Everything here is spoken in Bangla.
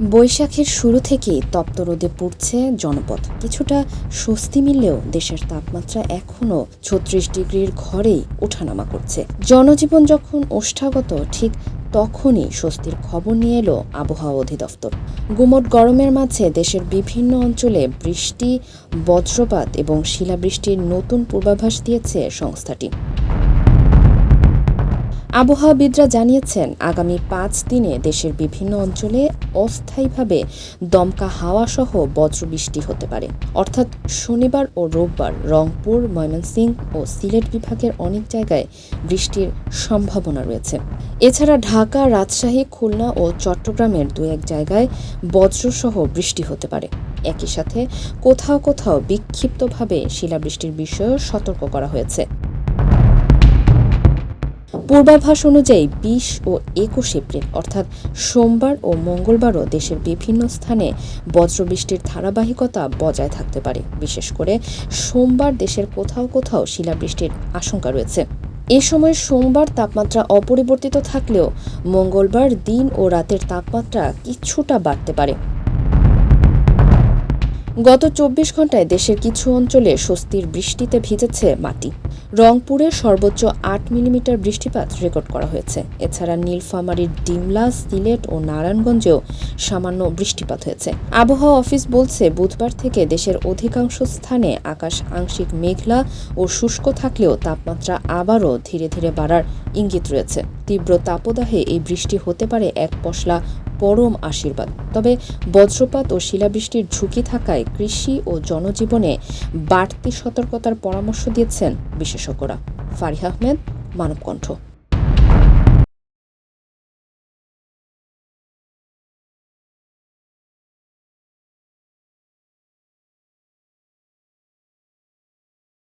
বৈশাখের শুরু থেকেই তপ্ত রোদে পুড়ছে জনপদ। কিছুটা স্বস্তি মিললেও দেশের তাপমাত্রা এখনও ৩৬ ডিগ্রির ঘরেই ওঠানামা করছে। জনজীবন যখন ওষ্ঠাগত, ঠিক তখনই স্বস্তির খবর নিয়ে এলো আবহাওয়া অধিদপ্তর। গুমোট গরমের মাঝে দেশের বিভিন্ন অঞ্চলে বৃষ্টি, বজ্রপাত এবং শিলাবৃষ্টির নতুন পূর্বাভাস দিয়েছে সংস্থাটি। আবহাওয়াবিদরা জানিয়েছেন, আগামী ৫ দিনে দেশের বিভিন্ন অঞ্চলে অস্থায়ীভাবে দমকা হাওয়াসহ বজ্রবৃষ্টি হতে পারে। অর্থাৎ শনিবার ও রোববার রংপুর, ময়মনসিংহ ও সিলেট বিভাগের অনেক জায়গায় বৃষ্টির সম্ভাবনা রয়েছে। এছাড়া ঢাকা, রাজশাহী, খুলনা ও চট্টগ্রামের দু-এক জায়গায় বজ্রসহ বৃষ্টি হতে পারে। একই সাথে কোথাও কোথাও বিক্ষিপ্তভাবে শিলাবৃষ্টির বিষয়েও সতর্ক করা হয়েছে। পূর্বাভাস অনুযায়ী ২০ ও ২১ এপ্রিল অর্থাৎ সোমবার ও মঙ্গলবারও দেশের বিভিন্ন স্থানে বজ্রবৃষ্টির ধারাবাহিকতা বজায় থাকতে পারে। বিশেষ করে সোমবার দেশের কোথাও কোথাও শিলাবৃষ্টির আশঙ্কা রয়েছে। এ সময় সোমবার তাপমাত্রা অপরিবর্তিত থাকলেও মঙ্গলবার দিন ও রাতের তাপমাত্রা কিছুটা বাড়তে পারে। গত ২৪ ঘণ্টায় দেশের কিছু অঞ্চলে স্বস্তির বৃষ্টিতে ভিজেছে মাটি। রংপুরে সর্বোচ্চ ৮ মিলিমিটার বৃষ্টিপাত রেকর্ড করা হয়েছে। এছাড়া নীলফামারীর ডিমলা, সিলেট ও নারায়ণগঞ্জেও সামান্য বৃষ্টিপাত হয়েছে। আবহাওয়া অফিস বলছে, বুধবার থেকে দেশের অধিকাংশ স্থানে আকাশ আংশিক মেঘলা ও শুষ্ক থাকলেও তাপমাত্রা আবারও ধীরে ধীরে বাড়ার ইঙ্গিত রয়েছে। তীব্র তাপদাহে এই বৃষ্টি হতে পারে এক পশলা পরম আশীর্বাদ। তবে বজ্রপাত ও শিলাবৃষ্টির ঝুঁকি থাকায় কৃষি ও জনজীবনে বাড়তি সতর্কতার পরামর্শ দিয়েছেন বিশেষজ্ঞরা। ফারিহা আহমেদ, মানবকণ্ঠ।